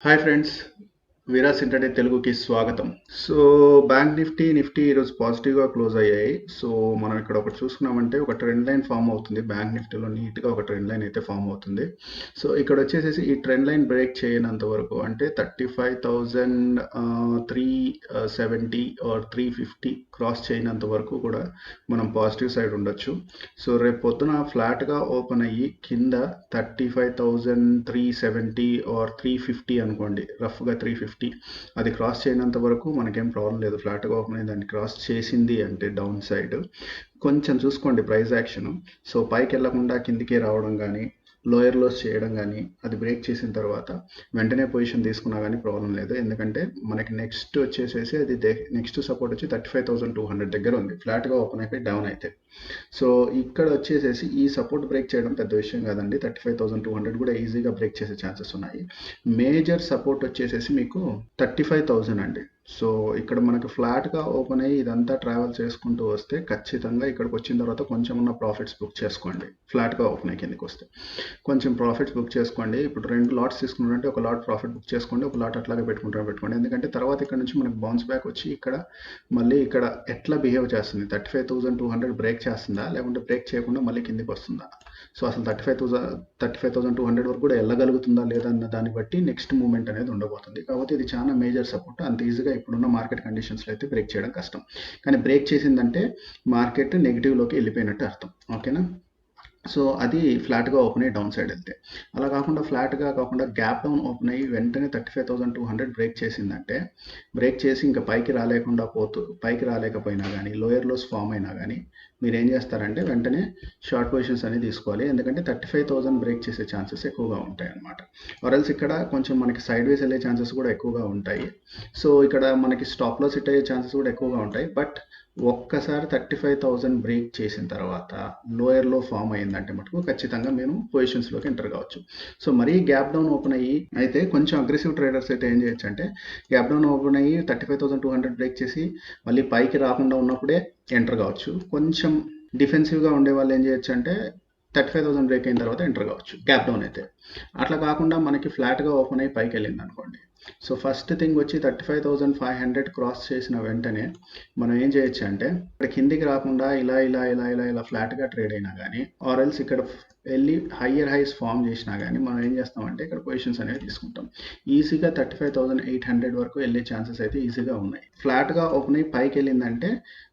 Hi friends, వీరాస్ intraday తెలుగుకి స్వాగతం. So bank Nifty ఈరోజు పాజిటివ్గా క్లోజ్ అయ్యాయి. సో మనం ఇక్కడ ఒకటి చూసుకున్నామంటే ఒక ట్రెండ్ లైన్ ఫామ్ అవుతుంది. బ్యాంక్ నిఫ్టీలో నీట్గా ఒక ట్రెండ్ లైన్ అయితే ఫామ్ అవుతుంది. సో ఇక్కడ వచ్చేసేసి ఈ ట్రెండ్ లైన్ బ్రేక్ చేయనంత వరకు అంటే 35,370 ఆర్ 350 క్రాస్ చేయనంత వరకు కూడా మనం పాజిటివ్ సైడ్ ఉండొచ్చు. సో రేపు పొద్దున ఫ్లాట్గా ఓపెన్ అయ్యి కింద 35,370 ఆర్ 350 అనుకోండి, రఫ్గా 350 అది క్రాస్ చేయనంత వరకు మనకేం ప్రాబ్లం లేదు. ఫ్లాట్గా ఓపెన్ అయ్యి దాన్ని క్రాస్ చేసింది అంటే డౌన్ సైడ్ కొంచెం చూసుకోండి ప్రైస్ యాక్షన్. సో పైకి వెళ్లకుండా కిందికి రావడం కానీ లోయర్ లోస్ చేయడం కానీ అది బ్రేక్ చేసిన తర్వాత వెంటనే పొజిషన్ తీసుకున్నా కానీ ప్రాబ్లం లేదు. ఎందుకంటే మనకి నెక్స్ట్ వచ్చేసేసి అది నెక్స్ట్ సపోర్ట్ వచ్చి 35,200 దగ్గర ఉంది ఫ్లాట్గా ఓపెన్ అయిపోయి డౌన్ అయితే. సో ఇక్కడ వచ్చేసేసి ఈ సపోర్ట్ బ్రేక్ చేయడం పెద్ద విషయం కాదండి. 35,200 కూడా ఈజీగా బ్రేక్ చేసే ఛాన్సెస్ ఉన్నాయి. మేజర్ సపోర్ట్ వచ్చేసేసి మీకు 35,000 అండి. సో ఇక్కడ మనకి ఫ్లాట్గా ఓపెన్ అయ్యి ఇదంతా ట్రావెల్ చేసుకుంటూ వస్తే ఖచ్చితంగా ఇక్కడికి వచ్చిన తర్వాత కొంచెం ఉన్న ప్రాఫిట్స్ బుక్ చేసుకోండి. ఫ్లాట్గా ఓపెన్ అయ్యి కిందకి వస్తే కొంచెం ప్రాఫిట్స్ బుక్ చేసుకోండి. ఇప్పుడు 2 లాట్స్ తీసుకున్నారంటే ఒక లాట్ ప్రాఫిట్ బుక్ చేసుకోండి, ఒక లాట్ అట్లాగే పెట్టుకోండి. ఎందుకంటే తర్వాత ఇక్కడ నుంచి మనకు బౌన్స్ బ్యాక్ వచ్చి ఇక్కడ మళ్ళీ ఇక్కడ ఎట్లా బిహేవ్ చేస్తుంది, 35,200 బ్రేక్ చేస్తుందా లేకుంటే బ్రేక్ చేయకుండా మళ్ళీ కిందికి వస్తుందా, సో అసలు 35,200 వరకు కూడా వెళ్ళగలుగుతుందా లేదా అన్న దాన్ని బట్టి నెక్స్ట్ మూమెంట్ అనేది ఉండబోతుంది. కాబట్టి ఇది చాలా మేజర్ సపోర్ట్. అంత ఈజీగా ఇప్పుడున్న మార్కెట్ కండిషన్స్లో అయితే బ్రేక్ చేయడం కష్టం. కానీ బ్రేక్ చేసిందంటే మార్కెట్ నెగిటివ్లోకి వెళ్ళిపోయినట్టు అర్థం. ఓకేనా? సో అది ఫ్లాట్గా ఓపెన్ అయ్యి డౌన్ సైడ్ వెళ్తే, అలా కాకుండా ఫ్లాట్గా కాకుండా గ్యాప్ డౌన్ ఓపెన్ అయ్యి వెంటనే 35,200 బ్రేక్ చేసిందంటే, బ్రేక్ చేసి ఇంకా పైకి రాలేకపోయినా కానీ లోయర్ లోస్ ఫామ్ అయినా కానీ మీరు ఏం చేస్తారంటే వెంటనే షార్ట్ పొజిషన్స్ అనేది తీసుకోవాలి. ఎందుకంటే 35,000 బ్రేక్ చేసే ఛాన్సెస్ ఎక్కువగా ఉంటాయి అన్నమాట. ఆర్ఎల్స్ ఇక్కడ కొంచెం మనకి సైడ్ వేస్ వెళ్ళే ఛాన్సెస్ కూడా ఎక్కువగా ఉంటాయి. సో ఇక్కడ మనకి స్టాప్ లాస్ హిట్ అయ్యే ఛాన్సెస్ కూడా ఎక్కువగా ఉంటాయి. బట్ ఒక్కసారి 35,000 బ్రేక్ చేసిన తర్వాత లోయర్లో ఫామ్ అయిందంటే మటుకు ఖచ్చితంగా మేము పొజిషన్స్లోకి ఎంటర్ కావచ్చు. సో మరీ గ్యాప్ డౌన్ ఓపెన్ అయ్యి అయితే కొంచెం అగ్రెసివ్ ట్రేడర్స్ అయితే ఏం చేయొచ్చు అంటే గ్యాప్ డౌన్ ఓపెన్ అయ్యి 35,200 బ్రేక్ చేసి మళ్ళీ పైకి రాకుండా ఉన్నప్పుడే ఎంటర్ కావచ్చు. కొంచెం డిఫెన్సివ్గా ఉండే వాళ్ళు ఏం చేయొచ్చు అంటే 35,000 బ్రేక్ అయిన తర్వాత ఎంటర్ కావచ్చు గ్యాప్ డౌన్ అయితే. అట్లా కాకుండా మనకి ఫ్లాట్గా ఓపెన్ అయ్యి పైకి వెళ్ళింది అనుకోండి, సో ఫస్ట్ థింగ్ వచ్చి 35,500 క్రాస్ చేసిన వెంటనే మనం ఏం చేయొచ్చు అంటే ఇక్కడ కిందికి రాకుండా ఇలా ఫ్లాట్గా ట్రేడ్ అయినా కానీ ఆర్ఎల్స్ ఇక్కడ వెళ్ళి హయ్యర్ హైస్ ఫామ్ చేసినా కానీ మనం ఏం చేస్తామంటే ఇక్కడ పొజిషన్స్ అనేవి తీసుకుంటాం. ఈజీగా 35,800 వరకు వెళ్ళే ఛాన్సెస్ అయితే ఈజీగా ఉన్నాయి. ఫ్లాట్గా ఓపెన్ అయ్యి పైకి వెళ్ళిందంటే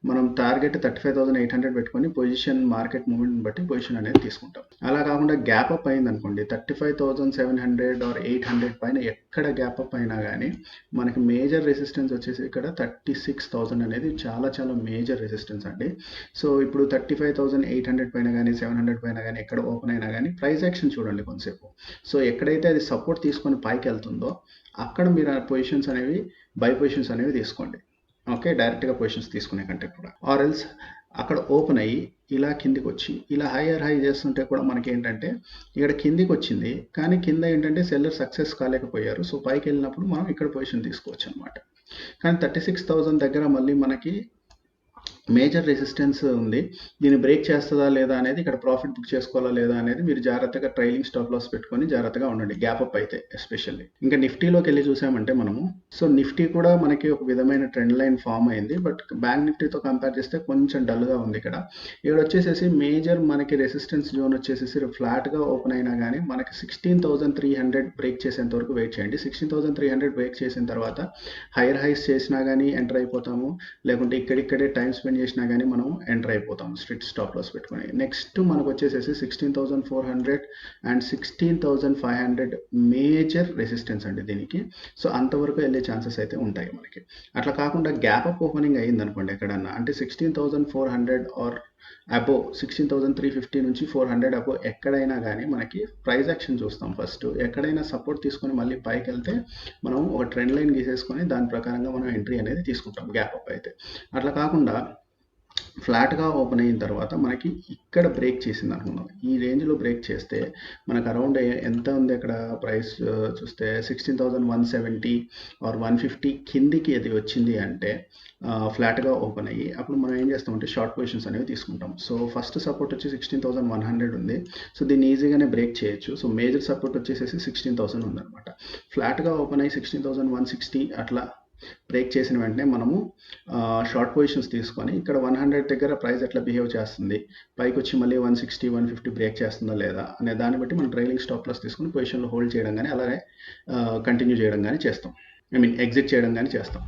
మనం టార్గెట్ 35,800 పెట్టుకొని పొజిషన్ మార్కెట్ మూవ్మెంట్ బట్టి పొజిషన్ అనేది తీసుకుంటాం. అలా కాకుండా గ్యాప్ అప్ అయింది అనుకోండి 35,700 ఆర్ 800 పైన ఎక్కడ గ్యాప్ అప్ అయినా కానీ మనకి మేజర్ రెసిస్టెన్స్ వచ్చేసి ఇక్కడ 36,000 అనేది చాలా చాలా మేజర్ రెసిస్టెన్స్ అండి. సో ఇప్పుడు 35,800 పైన కానీ 700 పైన కానీ ఎక్కడ ఓపెన్ అయినా కానీ ప్రైస్ యాక్షన్ చూడండి కొంతసేపు. సో ఎక్కడైతే అది సపోర్ట్ తీసుకొని పైకి వెళ్తుందో అక్కడ మీరు ఆ పొజిషన్స్ అనేవి బై పొజిషన్స్ అనేవి తీసుకోండి. ఓకే, డైరెక్ట్గా పొజిషన్స్ తీసుకునే కంటే కూడా. ఆర్ఎల్స్ అక్కడ ఓపెన్ అయ్యి ఇలా కిందికి వచ్చి ఇలా హైయర్ హై చేస్తుంటే కూడా మనకి ఏంటంటే ఇక్కడ కిందికి వచ్చింది కానీ కింద ఏంటంటే సెల్లర్ సక్సెస్ కాలేకపోయారు. సో పైకి వెళ్ళినప్పుడు మనం ఇక్కడ పొజిషన్ తీసుకోవచ్చు అనమాట. కానీ 36,000 దగ్గర మళ్ళీ మనకి మేజర్ రెసిస్టెన్స్ ఉంది. దీన్ని బ్రేక్ చేస్తుందా లేదా అనేది ఇక్కడ ప్రాఫిట్ బుక్ చేసుకోవాలా లేదా అనేది మీరు జాగ్రత్తగా ట్రైలింగ్ స్టాప్ లాస్ పెట్టుకొని జాగ్రత్తగా ఉండండి గ్యాప్ అప్ అయితే ఎస్పెషల్లీ. ఇంకా నిఫ్టీలోకి వెళ్ళి చూసామంటే మనము, సో నిఫ్టీ కూడా మనకి ఒక విధమైన ట్రెండ్ లైన్ ఫామ్ అయింది. బట్ బ్యాంక్ నిఫ్టీతో కంపేర్ చేస్తే కొంచెం డల్గా ఉంది. ఇక్కడ వచ్చేసేసి మేజర్ మనకి రెసిస్టెన్స్ జోన్ వచ్చేసేసి ఫ్లాట్గా ఓపెన్ అయినా కానీ మనకి 16,300 బ్రేక్ చేసేంత వరకు వెయిట్ చేయండి. 16,300 బ్రేక్ చేసిన తర్వాత హైయర్ హైస్ చేసినా కానీ ఎంటర్ అయిపోతాము, లేకుంటే ఇక్కడిక్కడే టైం స్పెండ్ చేసినా కానీ మనం ఎంటర్ అయిపోతాం స్ట్రిక్ట్ స్టాప్ లాస్ పెట్టుకొని. నెక్స్ట్ మనకు వచ్చేసేసి 16,400 అండ్ 16,500 మేజర్ రెసిస్టెన్స్ అండి దీనికి. సో అంతవరకు వెళ్ళే ఛాన్సెస్ అయితే ఉంటాయి మనకి. అట్లా కాకుండా గ్యాప్ అప్ ఓపెనింగ్ అయ్యింది అనుకోండి ఎక్కడన్నా అంటే 16,400 ఆర్ అబోవ్ 16,350 నుంచి 400 అబోవ్ ఎక్కడైనా కానీ మనకి ప్రైస్ యాక్షన్ చూస్తాం. ఫస్ట్ ఎక్కడైనా సపోర్ట్ తీసుకొని మళ్ళీ పైకి వెళ్తే మనం ఒక ట్రెండ్ లైన్ గీసేసుకొని దాని ప్రకారంగా మనం ఎంట్రీ అనేది తీసుకుంటాం గ్యాప్ అప్ అయితే. అట్లా కాకుండా ఫ్లాట్గా ఓపెన్ అయిన తర్వాత మనకి ఇక్కడ బ్రేక్ చేసింది అనుకుందాం. ఈ రేంజ్లో బ్రేక్ చేస్తే మనకు అరౌండ్ ఎంత ఉంది అక్కడ ప్రైస్ చూస్తే 16,170 ఆర్ 150 కిందికి అది వచ్చింది అంటే ఫ్లాట్గా ఓపెన్ అయ్యి అప్పుడు మనం ఏం చేస్తామంటే షార్ట్ పొజిషన్స్ అనేవి తీసుకుంటాం. సో ఫస్ట్ సపోర్ట్ వచ్చి 16,100 ఉంది. సో దీన్ని ఈజీగానే బ్రేక్ చేయొచ్చు. సో మేజర్ సపోర్ట్ వచ్చేసేసి 16,000 ఉందన్నమాట. ఫ్లాట్గా ఓపెన్ అయ్యి 16,160 అట్లా బ్రేక్ చేసిన వెంటనే మనము షార్ట్ పొజిషన్స్ తీసుకొని ఇక్కడ 100 దగ్గర ప్రైస్ ఎట్లా బిహేవ్ చేస్తుంది, పైకి వచ్చి మళ్ళీ 160 150 బ్రేక్ చేస్తుందా లేదా అనే దాన్ని బట్టి మనం ట్రైలింగ్ స్టాప్ లాస్ తీసుకొని పొజిషన్లో హోల్డ్ చేయడం కానీ అలాగే కంటిన్యూ చేయడం కానీ చేస్తాం. ఎగ్జిట్ చేయడం కానీ చేస్తాం.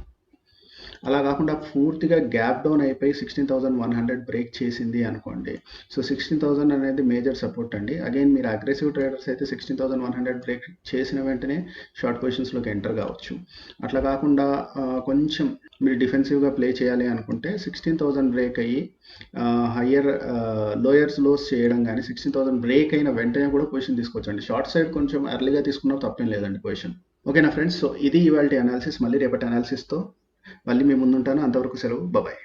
అలా కాకుండా పూర్తిగా గ్యాప్ డౌన్ అయిపోయి 16,100 బ్రేక్ చేసింది అనుకోండి. సో 16,000 అనేది మేజర్ సపోర్ట్ అండి. అగైన్ మీరు అగ్రెసివ్ ట్రేడర్స్ అయితే 16,100 బ్రేక్ చేసిన వెంటనే షార్ట్ పొజిషన్స్లోకి ఎంటర్ కావచ్చు. అట్లా కాకుండా కొంచెం మీరు డిఫెన్సివ్గా ప్లే చేయాలి అనుకుంటే 16,000 బ్రేక్ అయ్యి హయ్యర్ లోయర్స్ లోస్ చేయడం కానీ 16,000 బ్రేక్ అయిన వెంటనే కూడా పొజిషన్ తీసుకోవచ్చండి. షార్ట్ సైడ్ కొంచెం ఎర్లీగా తీసుకున్నా తప్పేం లేదండి పొజిషన్. ఓకేనా ఫ్రెండ్స్? సో ఇది ఇవాల్టి అనాలిసిస్. మళ్ళీ రేపటి అనాలిసిస్తో మళ్ళీ మీ ముందుంటాను. అంతవరకు సెలవు. బాయ్.